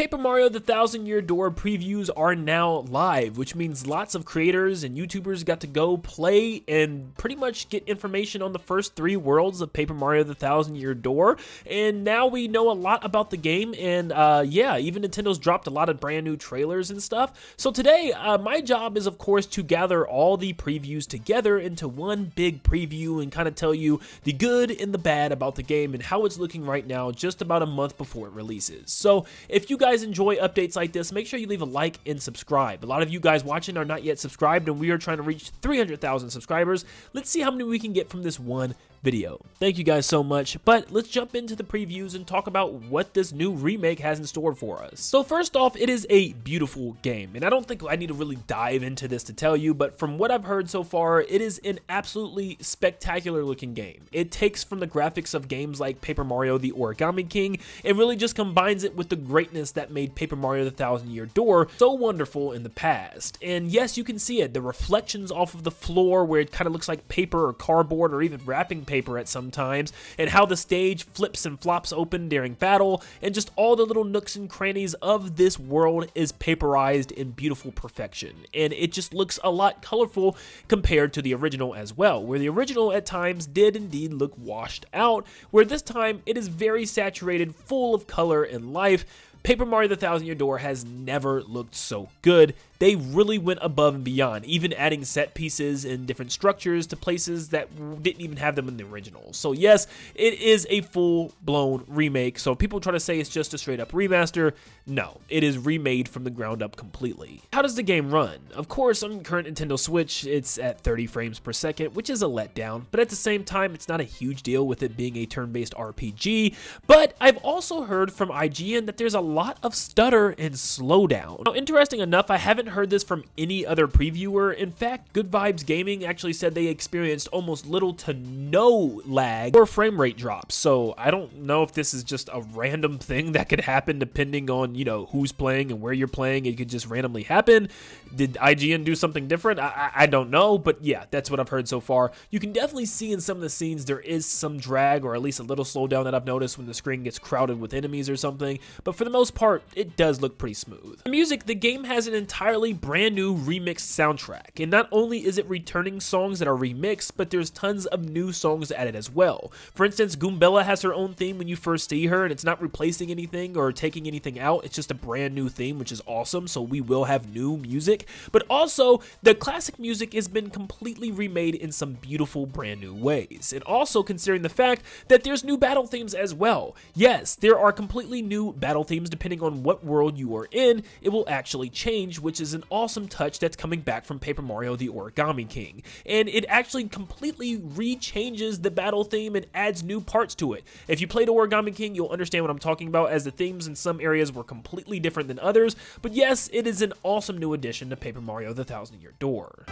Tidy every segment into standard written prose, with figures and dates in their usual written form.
Paper Mario The Thousand Year Door previews are now live, which means lots of creators and YouTubers got to go play and pretty much get information on the first 3 worlds of Paper Mario The Thousand Year Door. And now we know a lot about the game, and yeah, even Nintendo's dropped a lot of brand new trailers and stuff. So today, my job is of course to gather all the previews together into one big preview and kind of tell you the good and the bad about the game and how it's looking right now, just about a month before it releases. So if you guys enjoy updates like this, make sure you leave a like and subscribe. A lot of you guys watching are not yet subscribed, and we are trying to reach 300,000 subscribers. Let's see how many we can get from this one video. Thank you guys so much, but let's jump into the previews and talk about what this new remake has in store for us. So first off, it is a beautiful game, and I don't think I need to really dive into this to tell you, but from what I've heard so far, it is an absolutely spectacular looking game. It takes from the graphics of games like Paper Mario the Origami King and really just combines it with the greatness that made Paper Mario the Thousand Year Door so wonderful in the past. And yes, you can see it, the reflections off of the floor where it kind of looks like paper or cardboard or even wrapping paper at some times, and how the stage flips and flops open during battle, and just all the little nooks and crannies of this world is paperized in beautiful perfection. And it just looks a lot colorful compared to the original as well, where the original at times did indeed look washed out, where this time it is very saturated, full of color and life. Paper Mario The Thousand Year Door has never looked so good. They really went above and beyond, even adding set pieces and different structures to places that didn't even have them in the original. So yes, it is a full-blown remake. So people try to say it's just a straight-up remaster. No, it is remade from the ground up completely. How does the game run? Of course, on current Nintendo Switch, it's at 30 frames per second, which is a letdown, but at the same time, it's not a huge deal with it being a turn-based RPG. But I've also heard from IGN that there's a lot of stutter and slowdown. Now, interesting enough, I haven't heard this from any other previewer. In fact, Good Vibes Gaming actually said they experienced almost little to no lag or frame rate drops. So I don't know if this is just a random thing that could happen depending on, you know, who's playing and where you're playing. It could just randomly happen. Did IGN do something different? I don't know, but yeah, that's what I've heard so far. You can definitely see in some of the scenes there is some drag, or at least a little slowdown that I've noticed when the screen gets crowded with enemies or something, but for the most part, it does look pretty smooth. The music, the game has an entirely brand new remixed soundtrack, and not only is it returning songs that are remixed, but there's tons of new songs added as well. For instance, Goombella has her own theme when you first see her, and it's not replacing anything or taking anything out. It's just a brand new theme, which is awesome. So we will have new music, but also the classic music has been completely remade in some beautiful brand new ways. And also considering the fact that there's new battle themes as well. Yes, there are completely new battle themes depending on what world you are in. It will actually change, which is an awesome touch that's coming back from Paper Mario the Origami King. And it actually completely re-changes the battle theme and adds new parts to it. If you played Origami King, you'll understand what I'm talking about, as the themes in some areas were completely different than others. But yes, it is an awesome new addition to Paper Mario The Thousand Year Door.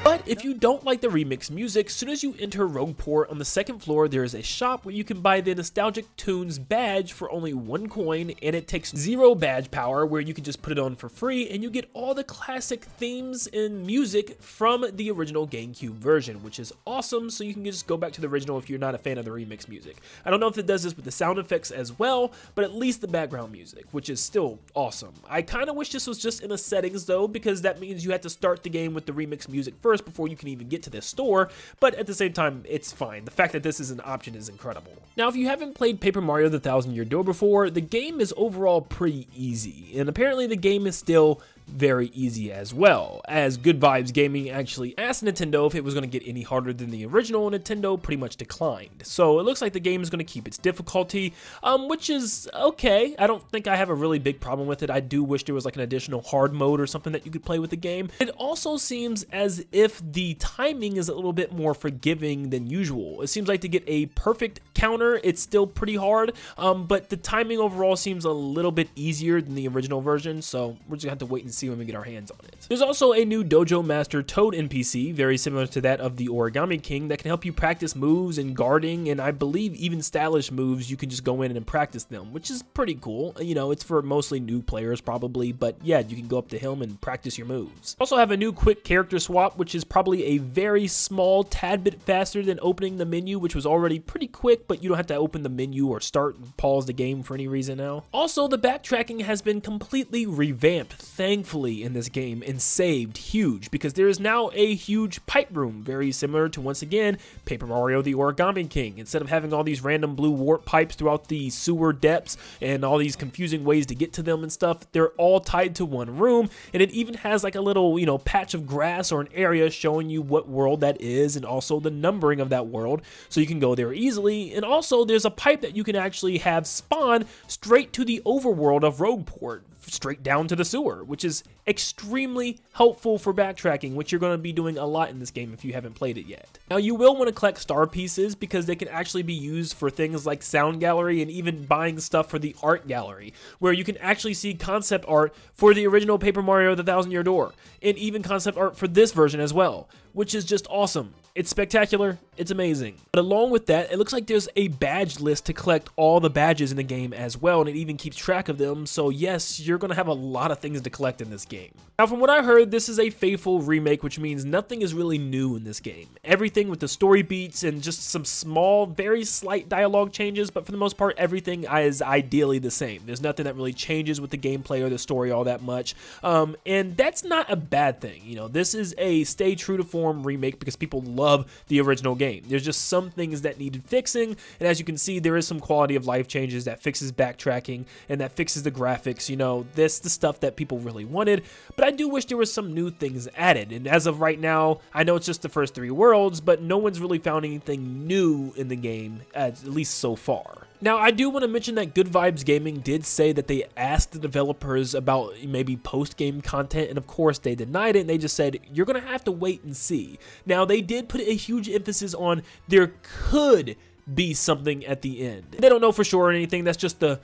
But if you don't like the remix music, as soon as you enter Rogueport, on the second floor there is a shop where you can buy the Nostalgic Tunes badge for only 1 coin, and it takes 0 badge power, where you can just put it on for free and you get all the classic themes and music from the original GameCube version, which is awesome. So you can just go back to the original if you're not a fan of the remix music. I don't know if it does this with the sound effects as well, but at least the background music, which is still awesome. I kind of wish this was just in the settings though, because that means you have to start the game with the remix music first before you can even get to this store, but at the same time, it's fine. The fact that this is an option is incredible. Now, if you haven't played Paper Mario The Thousand Year Door before, the game is overall pretty easy, and apparently the game is still very easy as well, as Good Vibes Gaming actually asked Nintendo if it was going to get any harder than the original, and Nintendo pretty much declined. So it looks like the game is going to keep its difficulty, which is okay. I don't think I have a really big problem with it. I do wish there was like an additional hard mode or something that you could play with the game. It also seems as if the timing is a little bit more forgiving than usual. It seems like to get a perfect counter, it's still pretty hard, but the timing overall seems a little bit easier than the original version, so we're just gonna have to wait and see see when we get our hands on it. There's also a new Dojo Master Toad NPC, very similar to that of the Origami King, that can help you practice moves and guarding, and I believe even stylish moves. You can just go in and practice them, which is pretty cool. You know, it's for mostly new players probably, but yeah, you can go up to him and practice your moves. Also have a new quick character swap, which is probably a very small tad bit faster than opening the menu, which was already pretty quick, but you don't have to open the menu or start and pause the game for any reason now. Also, the backtracking has been completely revamped, thankfully, in this game, and saved huge, because there is now a huge pipe room, very similar to, once again, Paper Mario the Origami King. Instead of having all these random blue warp pipes throughout the sewer depths and all these confusing ways to get to them and stuff, they're all tied to one room, and it even has like a little, you know, patch of grass or an area showing you what world that is, and also the numbering of that world, so you can go there easily. And also there's a pipe that you can actually have spawn straight to the overworld of Rogueport, straight down to the sewer, which is extremely helpful for backtracking, which you're going to be doing a lot in this game if you haven't played it yet. Now, you will want to collect star pieces because they can actually be used for things like sound gallery and even buying stuff for the art gallery, where you can actually see concept art for the original Paper Mario the Thousand Year Door, and even concept art for this version as well, which is just awesome. It's spectacular, it's amazing. But along with that, it looks like there's a badge list to collect all the badges in the game as well, and it even keeps track of them, so yes, you're gonna have a lot of things to collect in this game. Now, from what I heard, this is a faithful remake, which means nothing is really new in this game. Everything with the story beats and just some small, very slight dialogue changes, but for the most part, everything is ideally the same. There's nothing that really changes with the gameplay or the story all that much, and that's not a bad thing. You know, this is a stay true to form remake because people love the original game. There's just some things that needed fixing, and as you can see, there is some quality of life changes that fixes backtracking and that fixes the graphics. You know, this the stuff that people really wanted, but I do wish there was some new things added. And as of right now, I know it's just the first 3 worlds, but no one's really found anything new in the game, at least so far. Now, I do want to mention that Good Vibes Gaming did say that they asked the developers about maybe post-game content, and of course they denied it, and they just said, you're going to have to wait and see. Now, they did put a huge emphasis on there could be something at the end. They don't know for sure or anything, that's just the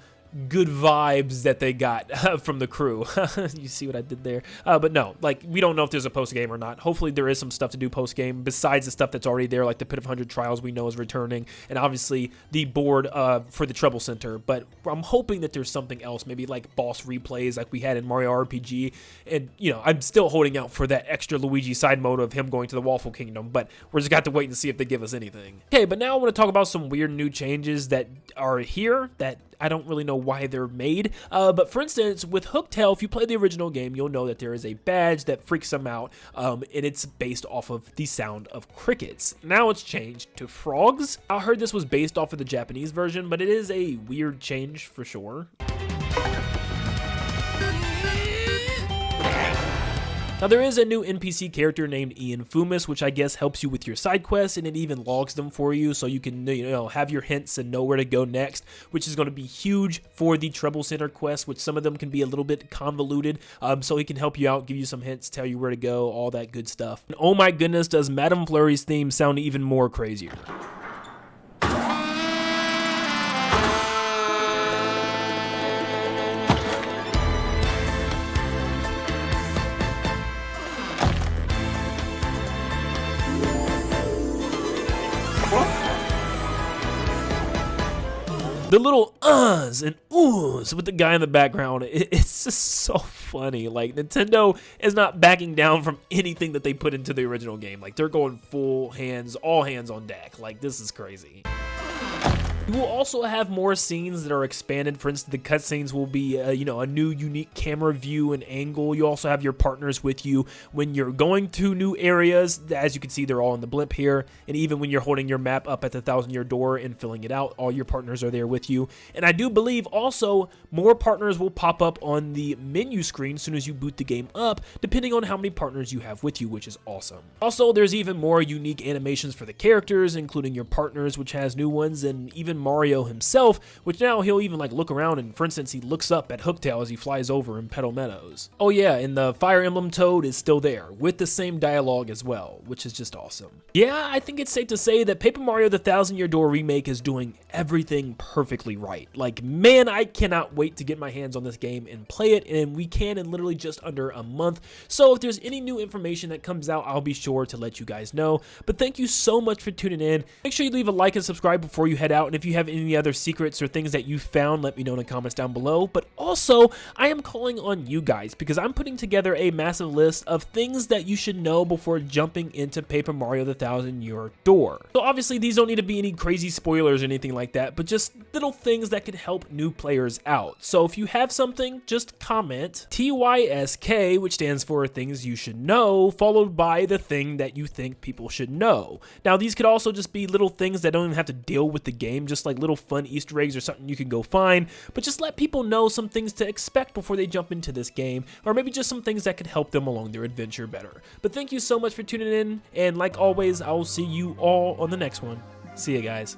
good vibes that they got from the crew. You see what I did there? But no, like, we don't know if there's a post game or not. Hopefully there is some stuff to do post game besides the stuff that's already there, like the Pit of 100 Trials we know is returning, and obviously the board for the Treble Center. But I'm hoping that there's something else, maybe like boss replays like we had in Mario RPG. And, you know, I'm still holding out for that extra Luigi side mode of him going to the Waffle Kingdom, but we're just got to wait and see if they give us anything. Okay, but now I want to talk about some weird new changes that are here that I don't really know why they're made, but for instance, with Hooktail, if you play the original game, you'll know that there is a badge that freaks them out, and it's based off of the sound of crickets. Now it's changed to frogs. I heard this was based off of the Japanese version, but it is a weird change for sure. Now, there is a new NPC character named Ian Fumis, which I guess helps you with your side quests, and it even logs them for you, so you can, you know, have your hints and know where to go next, which is going to be huge for the Treble Center quest, which some of them can be a little bit convoluted, so he can help you out, give you some hints, tell you where to go, all that good stuff. And oh my goodness, does Madame Flurry's theme sound even more crazier. The little uhs and oohs with the guy in the background, it's just so funny. Like, Nintendo is not backing down from anything that they put into the original game. Like, they're going full hands, all hands on deck. Like, this is crazy. You will also have more scenes that are expanded. For instance, the cutscenes will be, you know, a new unique camera view and angle. You also have your partners with you when you're going to new areas. As you can see, they're all in the blimp here. And even when you're holding your map up at the 1,000-year door and filling it out, all your partners are there with you. And I do believe also more partners will pop up on the menu screen as soon as you boot the game up, depending on how many partners you have with you, which is awesome. Also, there's even more unique animations for the characters, including your partners, which has new ones, and even even Mario himself, which now he'll even like look around and, for instance, he looks up at Hooktail as he flies over in Petal Meadows. Oh yeah, and the Fire Emblem Toad is still there, with the same dialogue as well, which is just awesome. Yeah, I think it's safe to say that Paper Mario The Thousand Year Door Remake is doing everything perfectly right. Like, man, I cannot wait to get my hands on this game and play it, and we can in literally just under a month. So if there's any new information that comes out, I'll be sure to let you guys know. But thank you so much for tuning in. Make sure you leave a like and subscribe before you head out, and if you have any other secrets or things that you found, let me know in the comments down below. But also, I am calling on you guys because I'm putting together a massive list of things that you should know before jumping into Paper Mario The Thousand Year Door. So obviously these don't need to be any crazy spoilers or anything like that, but just little things that could help new players out. So if you have something, just comment TYSK, which stands for things you should know, followed by the thing that you think people should know. Now these could also just be little things that don't even have to deal with the game, just like little fun Easter eggs or something you can go find, but just let people know some things to expect before they jump into this game, or maybe just some things that could help them along their adventure better. But thank you so much for tuning in, and like always, I will see you all on the next one. See ya, guys.